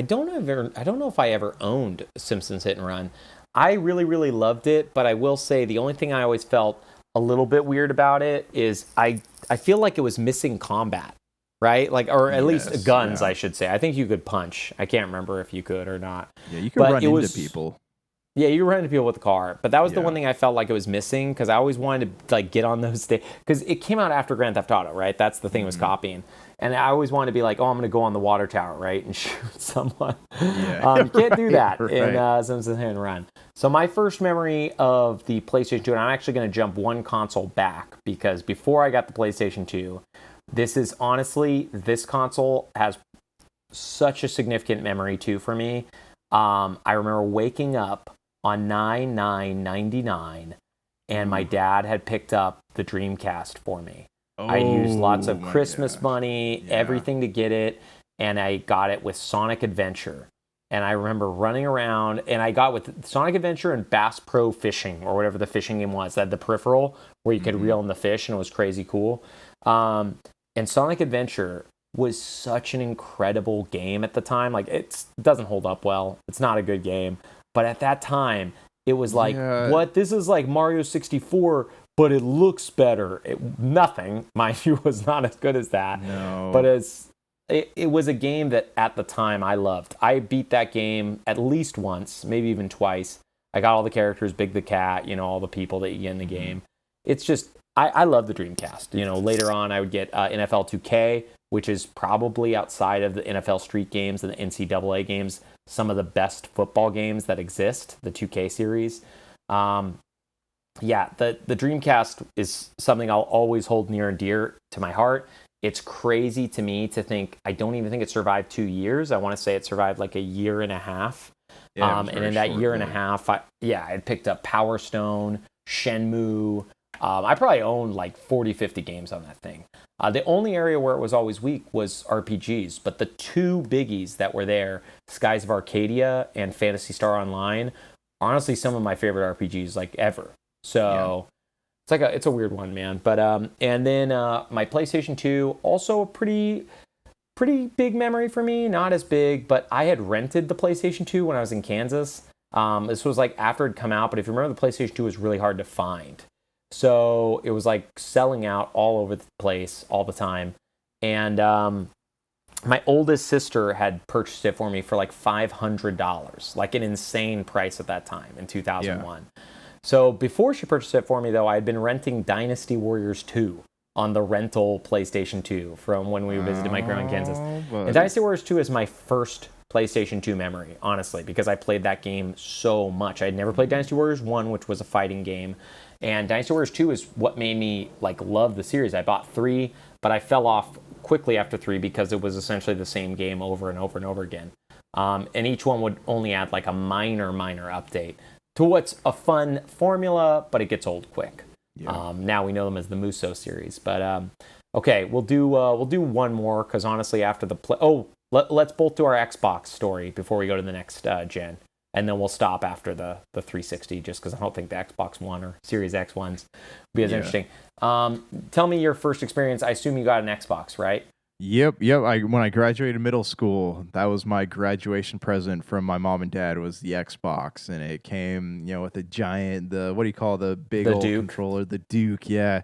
Speaker 2: don't know if I ever owned Simpsons Hit and Run. I really, really loved it, but I will say the only thing I always felt a little bit weird about it is I feel like it was missing combat, right? Like, or at least guns, I should say. I think you could punch. I can't remember if you could or not.
Speaker 3: Yeah, you could run into people.
Speaker 2: Yeah, you run into people with the car, but that was the one thing I felt like it was missing because I always wanted to like get on those stages because it came out after Grand Theft Auto, right? That's the thing it was copying, and I always wanted to be like, oh, I'm going to go on the water tower, right, and shoot someone. Yeah, you can't do that in Simpsons Hit and Run. So my first memory of the PlayStation 2, and I'm actually going to jump one console back because before I got the PlayStation 2, this console has such a significant memory too for me. I remember waking up on 9/9/99, and my dad had picked up the Dreamcast for me. I used lots of Christmas money, everything to get it, and I got it with Sonic Adventure. And I remember running around, and I got with Sonic Adventure and Bass Pro Fishing, or whatever the fishing game was, that had the peripheral where you could reel in the fish, and it was crazy cool. And Sonic Adventure was such an incredible game at the time. Like, it doesn't hold up well. It's not a good game. But at that time, it was like, what? This is like Mario 64, but it looks better. Nothing, mind you, was not as good as that.
Speaker 3: No.
Speaker 2: But it was a game that at the time I loved. I beat that game at least once, maybe even twice. I got all the characters, Big the Cat, all the people that you get in the game. It's just, I love the Dreamcast. Later on I would get NFL 2K, which is probably outside of the NFL Street games and the NCAA games, some of the best football games that exist, the 2K series. The Dreamcast is something I'll always hold near and dear to my heart. It's crazy to me to think, I don't even think it survived 2 years. I want to say it survived like a year and a half. And in that year and a half, I had picked up Power Stone, Shenmue. I probably owned like 40, 50 games on that thing. The only area where it was always weak was RPGs, but the two biggies that were there, Skies of Arcadia and Phantasy Star Online, are honestly some of my favorite RPGs like ever. So it's a weird one, man. But and then my PlayStation 2, also a pretty big memory for me. Not as big, but I had rented the PlayStation 2 when I was in Kansas. This was like after it had come out, but if you remember, the PlayStation 2 was really hard to find. So it was like selling out all over the place all the time. And my oldest sister had purchased it for me for like $500, like an insane price at that time in 2001. Yeah. So before she purchased it for me, though, I had been renting Dynasty Warriors 2 on the rental PlayStation 2 from when we visited my grandma in Kansas. And Dynasty Warriors 2 is my first PlayStation 2 memory, honestly, because I played that game so much. I had never played Dynasty Warriors 1, which was a fighting game. And Dynasty Warriors 2 is what made me like love the series. I bought 3, but I fell off quickly after 3 because it was essentially the same game over and over and over again. And each one would only add like a minor update to what's a fun formula, but it gets old quick. Yeah. Now we know them as the Muso series. But okay, we'll do one more because honestly, after the let's both do our Xbox story before we go to the next gen. And then we'll stop after the 360 just because I don't think the Xbox One or Series X ones will be as interesting. Tell me your first experience. I assume you got an Xbox, right?
Speaker 3: Yep. When I graduated middle school, that was my graduation present from my mom and dad was the Xbox. And it came, with a giant, the big old
Speaker 2: Duke
Speaker 3: controller, the Duke. Yeah.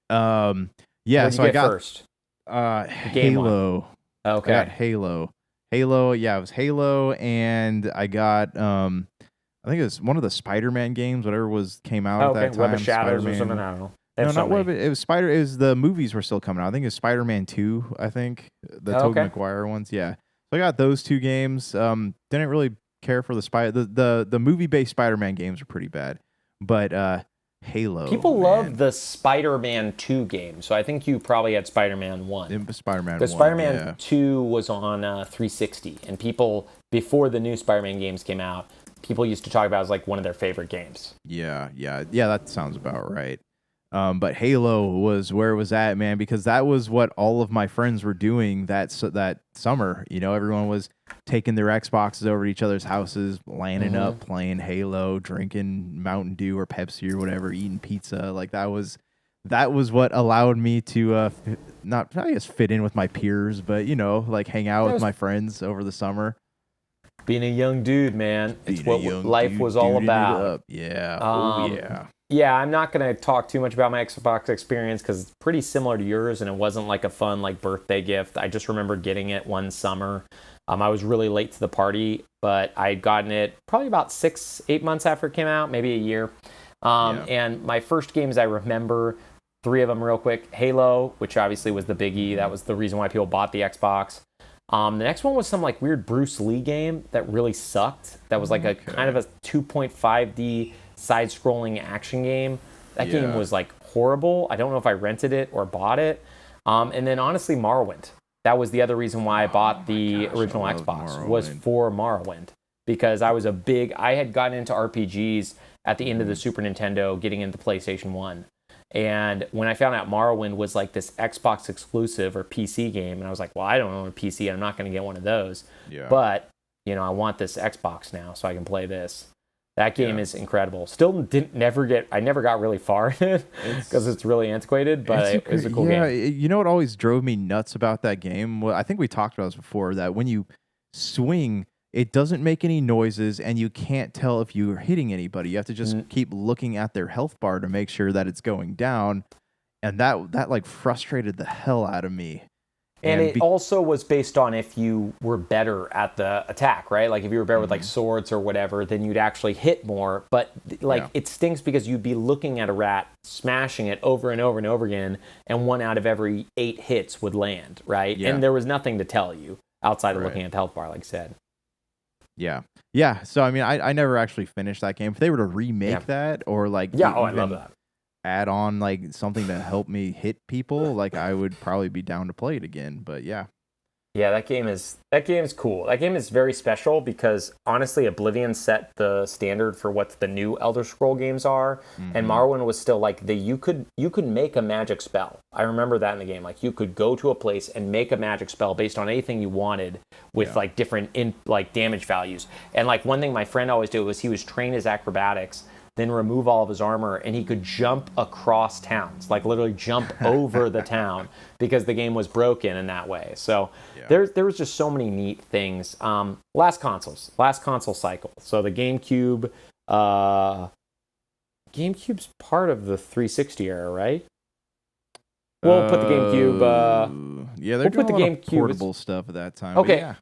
Speaker 2: What did you get first?
Speaker 3: Halo.
Speaker 2: Okay.
Speaker 3: I got Halo, it was Halo, and I got I think it was one of the Spider-Man games, whatever came out at that time.
Speaker 2: Web of Shadows or something. I don't know.
Speaker 3: No, not Web. It was It was the movies were still coming out. I think it was Spider-Man 2. I think the Tobey Maguire ones. Yeah, so I got those two games. Didn't really care for the movie-based Spider-Man games were pretty bad, but Halo.
Speaker 2: People love the Spider-Man 2 game, so I think you probably had Spider-Man 1.
Speaker 3: It was Spider-Man 1.
Speaker 2: The Spider-Man 2 was on 360, and people, before the new Spider-Man games came out, people used to talk about it as like one of their favorite games.
Speaker 3: Yeah, that sounds about right. But Halo was where it was at, man, because that was what all of my friends were doing that summer. Everyone was taking their Xboxes over to each other's houses, lining up, playing Halo, drinking Mountain Dew or Pepsi or whatever, eating pizza. Like that was what allowed me to not fit in with my peers, but like hang out with my friends over the summer.
Speaker 2: Being a young dude, man, it's what life was all about.
Speaker 3: Yeah.
Speaker 2: Oh
Speaker 3: yeah.
Speaker 2: Yeah, I'm not going to talk too much about my Xbox experience because it's pretty similar to yours, and it wasn't like a fun like birthday gift. I just remember getting it one summer. I was really late to the party, but I'd gotten it probably about 6-8 months after it came out, maybe a year. And my first games I remember, 3 of them real quick. Halo, which obviously was the biggie. That was the reason why people bought the Xbox. The next one was some like weird Bruce Lee game that really sucked. That was like a kind of a 2.5D side-scrolling action game. That game was like horrible. I don't know if I rented it or bought it. And then honestly, Morrowind. That was the other reason why I bought the original Xbox, was for Morrowind. Because I had gotten into RPGs at the end of the Super Nintendo, getting into PlayStation 1. And when I found out Morrowind was like this Xbox exclusive or PC game, and I was like, well, I don't own a PC. I'm not going to get one of those. Yeah. But, I want this Xbox now so I can play this. That game is incredible. Still I never got really far in it because it's really antiquated, but it was a cool game.
Speaker 3: You know what always drove me nuts about that game? Well, I think we talked about this before, that when you swing, it doesn't make any noises, and you can't tell if you're hitting anybody. You have to just keep looking at their health bar to make sure that it's going down, and that like frustrated the hell out of me.
Speaker 2: And it also was based on if you were better at the attack, right? Like if you were better with like swords or whatever, then you'd actually hit more. But it stinks because you'd be looking at a rat, smashing it over and over and over again, and 1 out of every 8 hits would land, right? Yeah. And there was nothing to tell you outside of looking at the health bar, like I said.
Speaker 3: Yeah. Yeah. So, I mean, I never actually finished that game. If they were to remake that or like...
Speaker 2: I love that.
Speaker 3: Add on like something to help me hit people, like I would probably be down to play it again. But yeah,
Speaker 2: that game is cool. That game is very special because honestly, Oblivion set the standard for what the new Elder Scroll games are, and Morrowind was still like you could make a magic spell. I remember that in the game. Like you could go to a place and make a magic spell based on anything you wanted with like different damage values. And like one thing my friend always did was he was trained his acrobatics, then remove all of his armor, and he could jump across towns, like literally jump over the town because the game was broken in that way. So there was just so many neat things. Last console cycle. So the GameCube, GameCube's part of the 360 era, right? We'll put the GameCube.
Speaker 3: They're doing a lot of portable stuff at that time.
Speaker 2: Okay.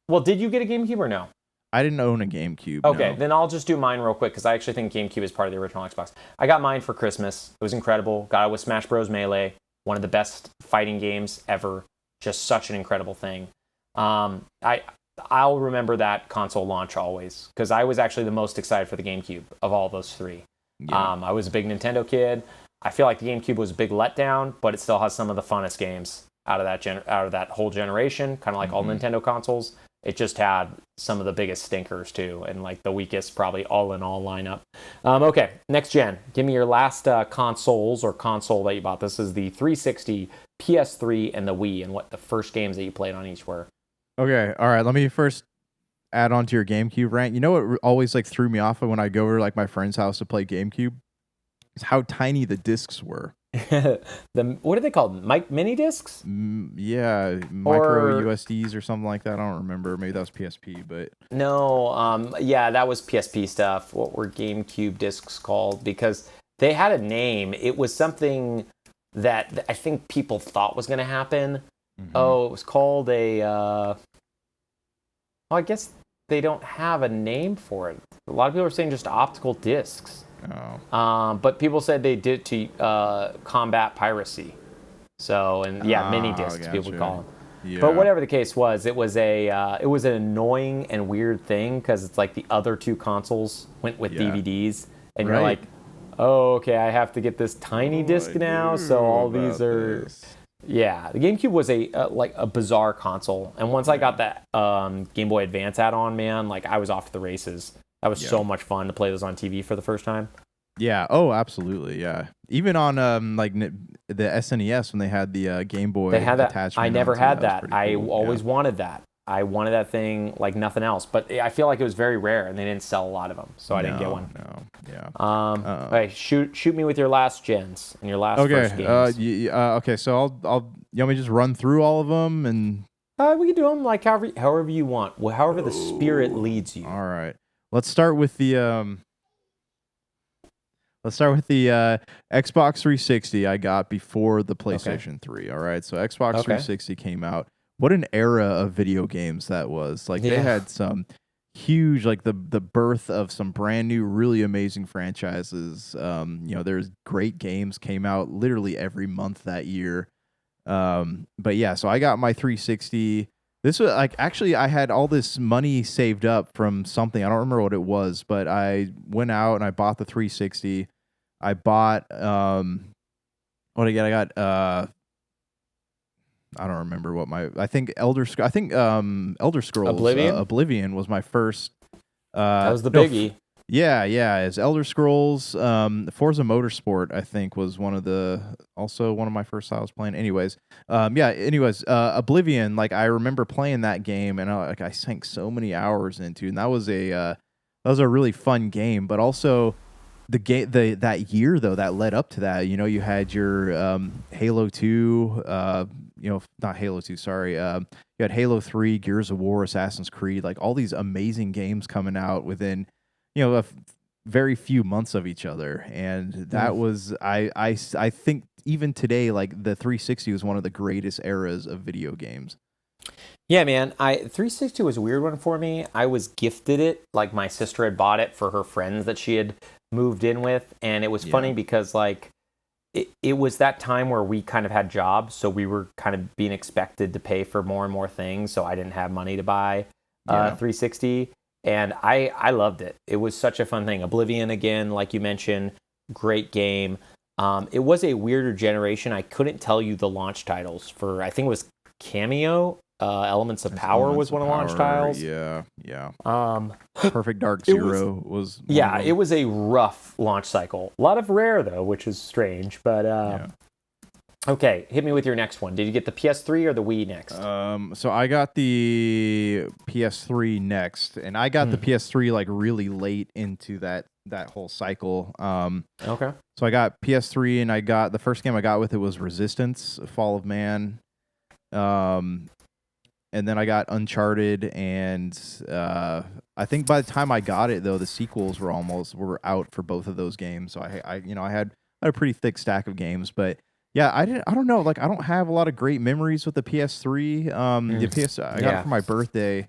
Speaker 2: Well, did you get a GameCube or no?
Speaker 3: I didn't own a GameCube.
Speaker 2: Okay, then I'll just do mine real quick because I actually think GameCube is part of the original Xbox. I got mine for Christmas. It was incredible. Got it with Smash Bros. Melee, one of the best fighting games ever. Just such an incredible thing. I'll remember that console launch always because I was actually the most excited for the GameCube of all those 3. Yeah. I was a big Nintendo kid. I feel like the GameCube was a big letdown, but it still has some of the funnest games out of that whole generation, kind of like all Nintendo consoles. It just had some of the biggest stinkers too, and like the weakest probably all-in-all lineup. Okay, next gen. Give me your last consoles or console that you bought. This is the 360, PS3, and the Wii, and what the first games that you played on each were.
Speaker 3: Okay, all right. Let me first add on to your GameCube rant. You know what always like threw me off when I go over like my friend's house to play GameCube? Is how tiny the discs were.
Speaker 2: What are they called? Mini discs?
Speaker 3: Yeah, micro USDs or something like that. I don't remember. Maybe that was PSP, but
Speaker 2: no. That was PSP stuff. What were GameCube discs called? Because they had a name. It was something that I think people thought was going to happen. Oh, it was called I guess they don't have a name for it. A lot of people are saying just optical discs.
Speaker 3: Oh.
Speaker 2: But people said they did to combat piracy. So, mini discs people would call them. Yeah. But whatever the case was, it was an annoying and weird thing because it's like the other 2 consoles went with DVDs, and you're like, oh, okay, I have to get this tiny disc now. So all these are. This. Yeah, the GameCube was a bizarre console, and once I got that Game Boy Advance add-on, man, like I was off to the races. That was so much fun to play those on TV for the first time.
Speaker 3: Yeah. Oh, absolutely. Yeah. Even on the SNES when they had the Game Boy attachment.
Speaker 2: I never had that. I always wanted that. I wanted that thing like nothing else. But I feel like it was very rare, and they didn't sell a lot of them, so I didn't get one.
Speaker 3: No. Yeah.
Speaker 2: Okay. Shoot me with your last gens and your last first games.
Speaker 3: Okay. So I'll. You want me to just run through all of them and?
Speaker 2: We can do them like however you want. However the spirit leads you.
Speaker 3: All right. Let's start with the Let's start with the Xbox 360 I got before the PlayStation 3. All right, so Xbox 360 came out. What an era of video games that was. Like they had some huge, like the birth of some brand new, really amazing franchises. There's great games came out literally every month that year. But yeah, so I got my 360. This was like, actually, I had all this money saved up from something. I don't remember what it was, but I went out and I bought the 360. I bought, what again? I got, I don't remember what I think Elder Scrolls Oblivion was my first.
Speaker 2: That was the biggie.
Speaker 3: Yeah, it's Elder Scrolls. Forza Motorsport, I think, was one of my first titles playing. Anyways, Oblivion. Like I remember playing that game, and I sank so many hours into, and that was a really fun game. But also, that year though that led up to that, you had your Halo 2. Not Halo 2. Sorry, you had Halo 3, Gears of War, Assassin's Creed. Like all these amazing games coming out within very few months of each other, and that was I think even today, like the 360 was one of the greatest eras of video games.
Speaker 2: Yeah, man. 360 was a weird one for me. I was gifted it, like my sister had bought it for her friends that she had moved in with, and it was funny because like it was that time where we kind of had jobs, so we were kind of being expected to pay for more and more things, so I didn't have money to buy 360. And I loved it. It was such a fun thing. Oblivion, again, like you mentioned, great game. It was a weirder generation. I couldn't tell you the launch titles for, I think it was Cameo. Elements of Power was one of the launch titles.
Speaker 3: Yeah. Perfect Dark Zero was.
Speaker 2: Yeah, it was a rough launch cycle. A lot of Rare, though, which is strange. But okay, hit me with your next one. Did you get the PS3 or the Wii next?
Speaker 3: So I got the PS3 next, and I got the PS3 like really late into that whole cycle.
Speaker 2: Okay.
Speaker 3: So I got PS3, and I got the first game I got with it was Resistance: Fall of Man. And then I got Uncharted, and I think by the time I got it, though, the sequels were out for both of those games. So I had a pretty thick stack of games, but. Yeah, I don't know. Like, I don't have a lot of great memories with the PS3. The PS, I got it for my birthday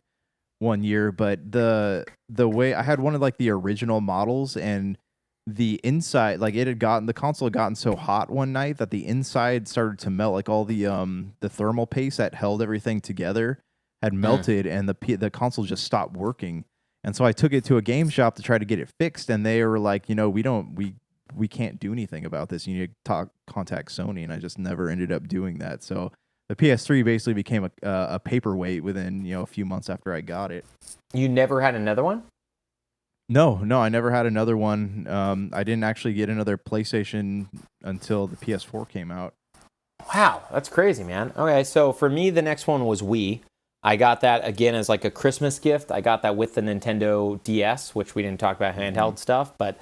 Speaker 3: one year, but the way I had one of like the original models, and the inside, like the console had gotten so hot one night that the inside started to melt. Like all the thermal paste that held everything together had melted, and the console just stopped working. And so I took it to a game shop to try to get it fixed, and they were like, we can't do anything about this. You need to contact Sony, and I just never ended up doing that. So the PS3 basically became a paperweight within a few months after I got it.
Speaker 2: You never had another one?
Speaker 3: No, I never had another one. I didn't actually get another PlayStation until the PS4 came out.
Speaker 2: Wow, that's crazy, man. Okay, so for me, the next one was Wii. I got that again as like a Christmas gift. I got that with the Nintendo DS, which we didn't talk about handheld stuff, but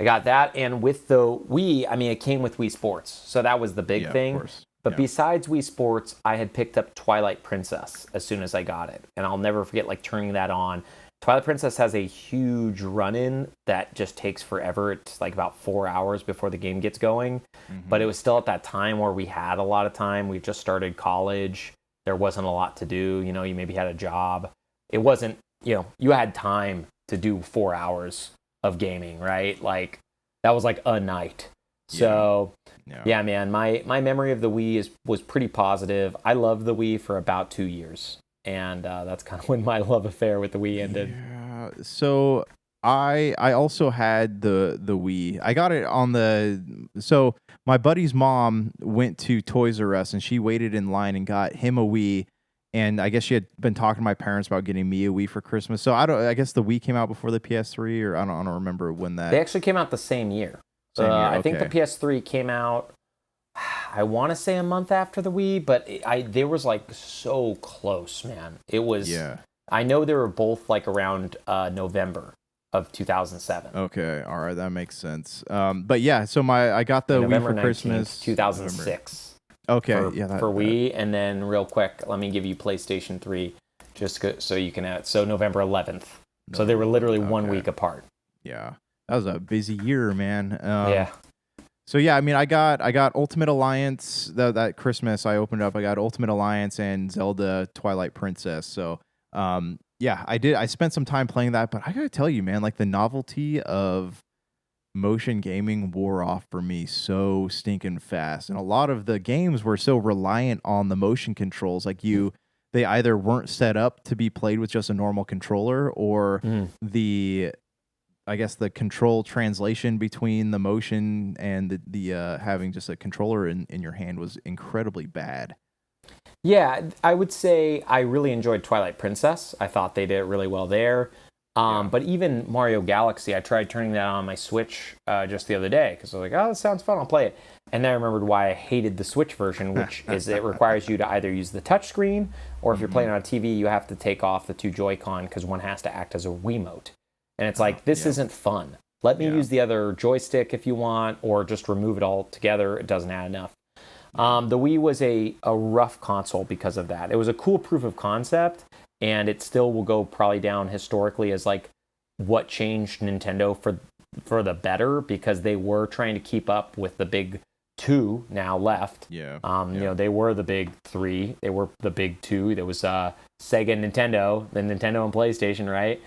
Speaker 2: I got that, and with the Wii, I mean, it came with Wii Sports, so that was the big thing. Of course. But besides Wii Sports, I had picked up Twilight Princess as soon as I got it, and I'll never forget like turning that on. Twilight Princess has a huge run-in that just takes forever. It's like about 4 hours before the game gets going, but it was still at that time where we had a lot of time. We just started college. There wasn't a lot to do. You maybe had a job. It wasn't, you had time to do 4 hours of gaming, right? Like that was like a night. So yeah, man, my memory of the Wii was pretty positive. I loved the Wii for about 2 years, and that's kind of when my love affair with the Wii ended.
Speaker 3: Yeah. So I also had the Wii. I got it so my buddy's mom went to Toys R Us, and she waited in line and got him a Wii. And I guess she had been talking to my parents about getting me a Wii for Christmas. So I guess the Wii came out before the PS3, or I don't remember when that.
Speaker 2: They actually came out the same year. I think the PS3 came out, I want to say a month after the Wii, but they was like so close, man. It was. Yeah. I know they were both like around November of 2007.
Speaker 3: Okay, all right, that makes sense. But yeah, so I got the Wii for
Speaker 2: 19th,
Speaker 3: Christmas,
Speaker 2: 2006.
Speaker 3: Okay,
Speaker 2: for Wii, and then real quick, let me give you PlayStation 3, just so you can add. So November 11th. So they were literally 1 week apart.
Speaker 3: Yeah. That was a busy year, man.
Speaker 2: Yeah.
Speaker 3: So yeah, I mean, I got Ultimate Alliance that Christmas. I opened up. I got Ultimate Alliance and Zelda Twilight Princess. So yeah, I did. I spent some time playing that, but I gotta tell you, man, like the novelty of motion gaming wore off for me so stinking fast, and a lot of the games were so reliant on the motion controls. Like they either weren't set up to be played with just a normal controller, or the I guess the control translation between the motion and the having just a controller in your hand was incredibly bad.
Speaker 2: Yeah, I would say I really enjoyed Twilight Princess. I thought they did it really well there. But even Mario Galaxy, I tried turning that on my Switch just the other day because I was like, oh, this sounds fun, I'll play it. And then I remembered why I hated the Switch version, which is it requires you to either use the touchscreen, or if you're playing on a TV, you have to take off the two Joy-Con because one has to act as a Wiimote. And it's like, this isn't fun. Let me use the other joystick if you want, or just remove it all together. It doesn't add enough. The Wii was a rough console because of that. It was a cool proof of concept, and it still will go probably down historically as like what changed Nintendo for the better, because they were trying to keep up with the big two now left. You know, they were the big three. They were the big two. There was Sega, Nintendo, then Nintendo and PlayStation, right?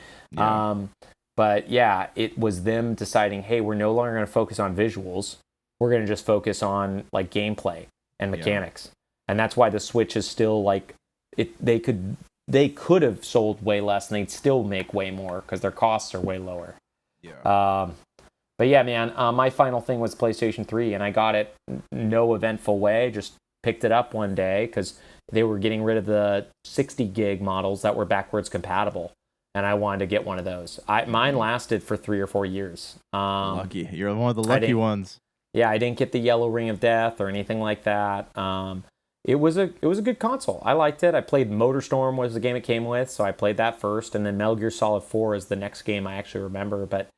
Speaker 2: But yeah, it was them deciding, hey, we're no longer going to focus on visuals. We're going to just focus on like gameplay and mechanics. And that's why the Switch is still like they could have sold way less and they'd still make way more because their costs are way lower. But yeah, man, my final thing was PlayStation 3, and I got it no eventful way. Just picked it up one day because they were getting rid of the 60 gig models that were backwards compatible, and I wanted to get one of those. Mine lasted for 3 or 4 years.
Speaker 3: Lucky. You're one of the lucky ones.
Speaker 2: Yeah, I didn't get the yellow ring of death or anything like that. It was a good console. I liked it. I played MotorStorm was the game it came with, so I played that first, and then Metal Gear Solid 4 is the next game I actually remember. But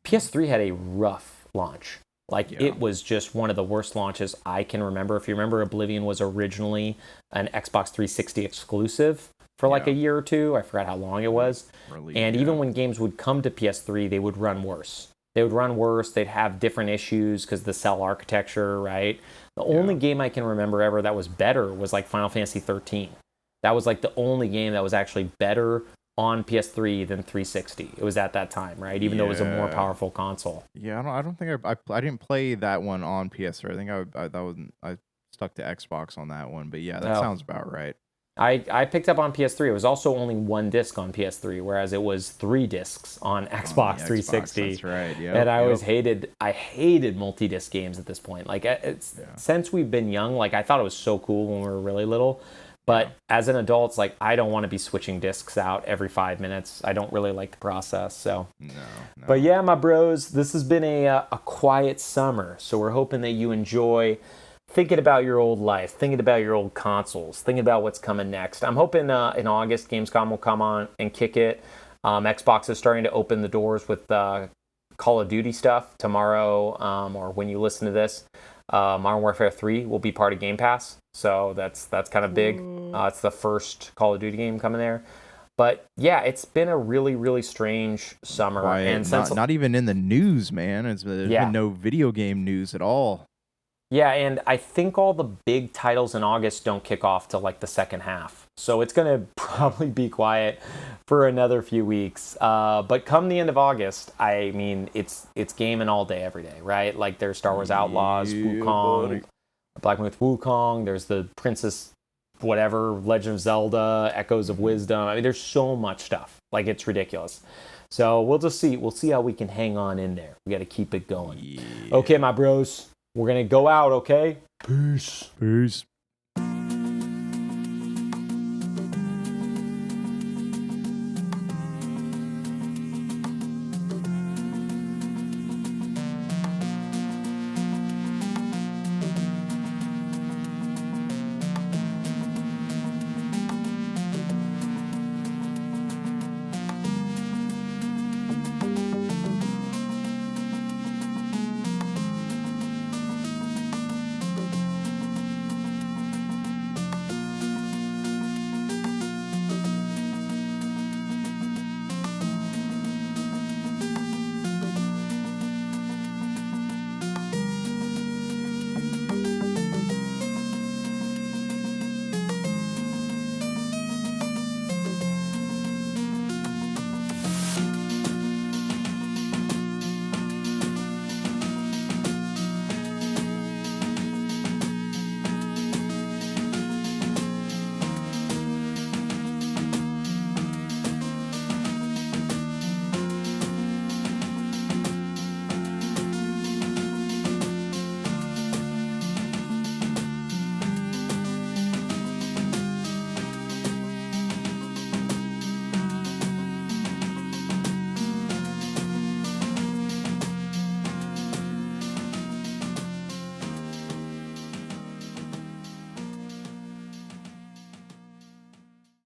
Speaker 2: PS3 had a rough launch. It was just one of the worst launches I can remember. If you remember, Oblivion was originally an Xbox 360 exclusive for like a year or two. I forgot how long it was. Even when games would come to PS3, they would run worse. They'd have different issues because the cell architecture, right? The only game I can remember ever that was better was like Final Fantasy 13. That was like the only game that was actually better on PS3 than 360. It was at that time, right? Even though it was a more powerful console.
Speaker 3: Yeah, I don't think I didn't play that one on PS3. I think I stuck to Xbox on that one. But yeah, that sounds about right.
Speaker 2: I picked up on PS3. It was also only one disc on PS3, whereas it was 3 discs on Xbox 360.
Speaker 3: That's right. Yeah.
Speaker 2: And I always hated multi-disc games at this point. Like since we've been young, like I thought it was so cool when we were really little. But as an adult, it's like I don't want to be switching discs out every 5 minutes. I don't really like the process. So,
Speaker 3: no.
Speaker 2: But yeah, my bros, this has been a quiet summer. So we're hoping that you enjoy thinking about your old life, thinking about your old consoles, thinking about what's coming next. I'm hoping in August, Gamescom will come on and kick it. Xbox is starting to open the doors with Call of Duty stuff tomorrow, or when you listen to this. Modern Warfare 3 will be part of Game Pass, so that's kind of big. It's the first Call of Duty game coming there. But yeah, it's been a really, really strange summer.
Speaker 3: Right. And not even in the news, man. There's been no video game news at all.
Speaker 2: Yeah, and I think all the big titles in August don't kick off till like the second half. So it's going to probably be quiet for another few weeks. But come the end of August, I mean, it's gaming all day, every day, right? Like there's Star Wars Outlaws, Wukong, Black Myth Wukong, there's the Princess whatever, Legend of Zelda, Echoes of Wisdom. I mean, there's so much stuff. Like it's ridiculous. So we'll just see. We'll see how we can hang on in there. We got to keep it going. Yeah. Okay, my bros. We're going to go out, okay? Peace.